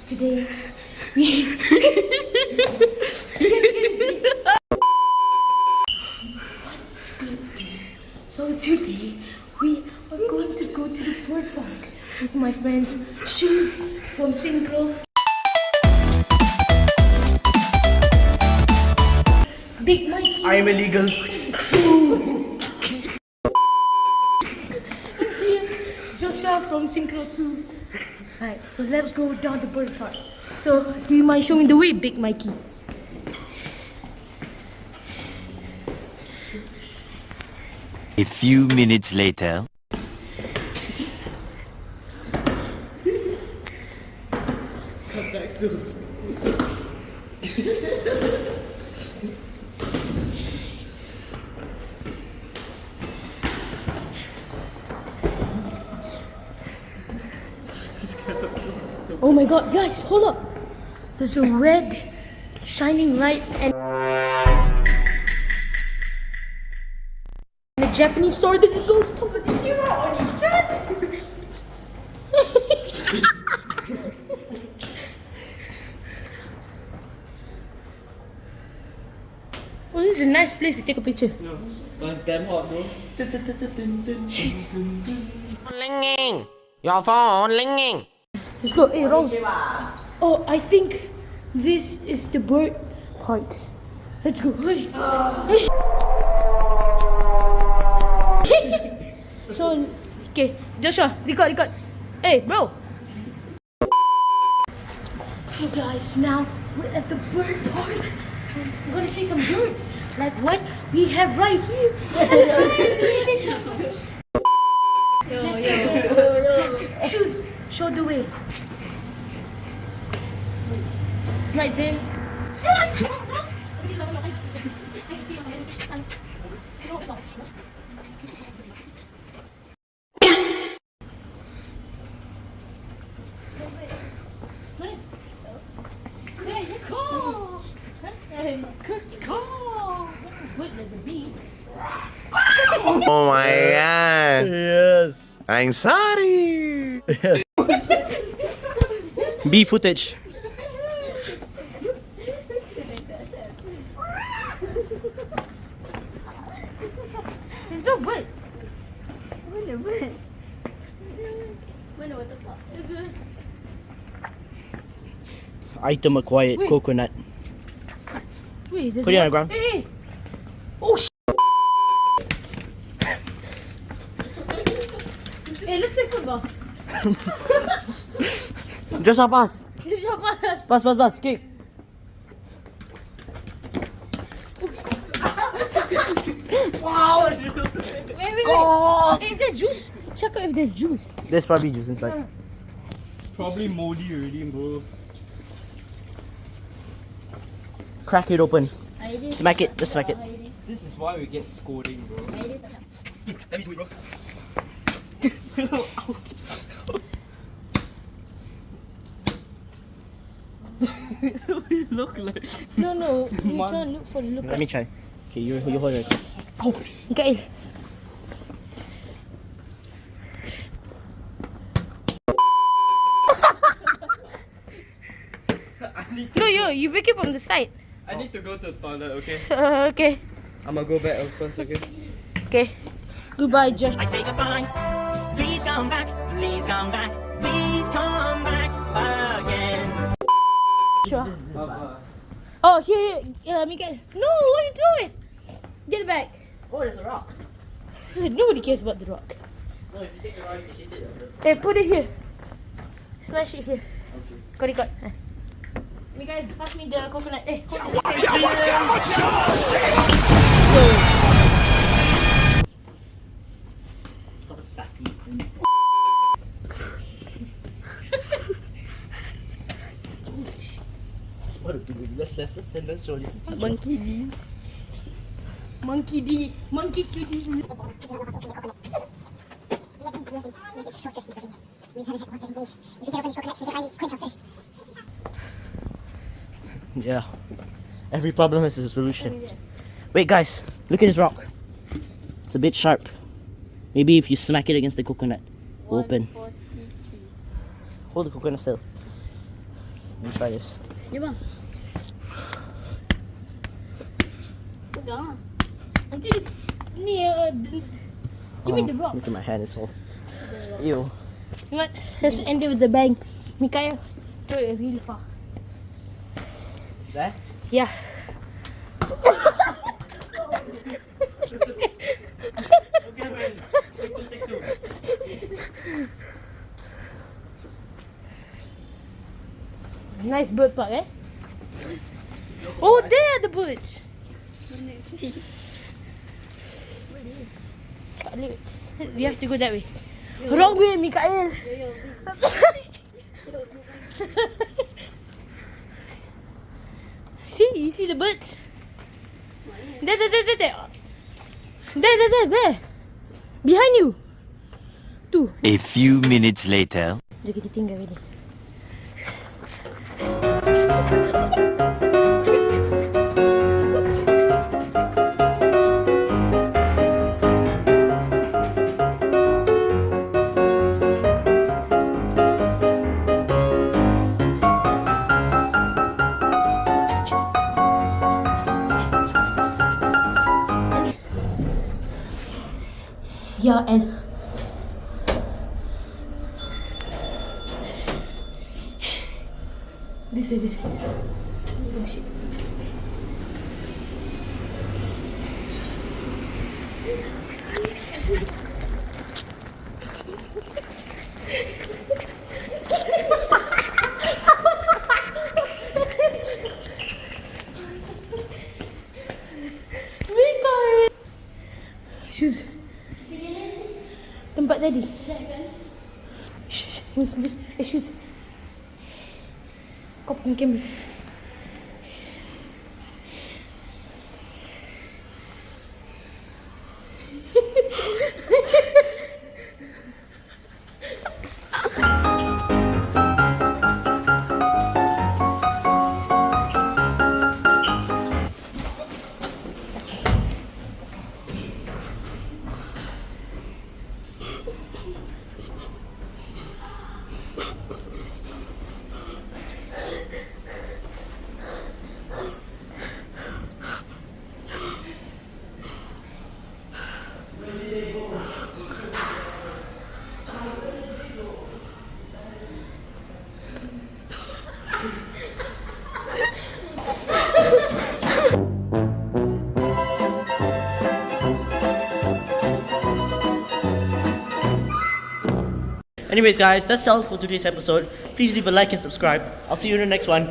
Today, So today, we are going to go to the bird park with my friends Shuzz from Synchro, BigMikE. I am illegal. Joshua from Synchro too. Alright, so let's go down the bird park. So, do you mind showing the way, BigMikE? A few minutes later. Come back soon. Oh my god, guys, hold up! There's a red shining light and in a Japanese store there's a ghost company hero on it. Well, this is a nice place to take a picture. No, but it's damn hot, bro. Ringing. Your phone ringing. Let's go. Hey, Rose. Oh, I think this is the bird park. Let's go. Hey. So, okay, Joshua, record. Hey, bro. So guys, now we're at the bird park. We're gonna see some birds, like what we have right here. Shuzz, show the way. Right there. Wait, there's a bee. Oh my god. Yes. I'm sorry. B footage. There's no bird. Item acquired. Wait. Coconut. Wait, there's Put it on the one. ground. Hey! Oh sh! Hey, let's play football. Just pass. This is your pass. Pass. Kick. Wow. Wait. Oh. Hey, is there juice? Check out if there's juice. There's probably juice inside. Probably moldy already, bro. Crack it open. Smack it. Just smack it. This is why we get scolding, bro. Let me do it, bro. What do you look like? No. You Man. can't look for the look. Let me try. Okay, you hold it. Oh, okay. No, you break it from the side. I need to go to the toilet, okay? Okay. I'm gonna go back first, okay? Okay. Goodbye, Josh. I say goodbye. Please come back. Please come back. Please come back again. Sure. Oh, here, Miguel. No, why you throw it? Get it back. Oh, there's a rock. Nobody cares about the rock. No, if you take the rock, you hit it. Hey, put it here. Smash it here. Okay. Got it. Miguel, pass me the coconut. Hey, hold it. Sort of sacky. What a big. Let's show this. Monkey D. Monkey D. Monkey cutie. Yeah. Every problem has a solution. Wait, guys, look at this rock. It's a bit sharp. Maybe if you smack it against the coconut, open. Hold the coconut still. Let me try this. Ya bang. Pegang lah. Nanti ni give me the rock. Look at my hand, it's all. Ew. What? Let's end it with the bang. Mikael, throw it really far. That? Yeah. Nice bird park, eh? Oh, there are the birds. Tak boleh. We have to go that way. Wrong way, Mikael. See, you see the birds? There. There. Behind you. Tu. A few minutes later. Jom kita tinggal ni. Yeah, and this way. Oh shit. Mikael. Shuzz. Tempat tadi. Shuzz. Kau punya kamera. Anyways guys, that's all for today's episode. Please leave a like and subscribe. I'll see you in the next one.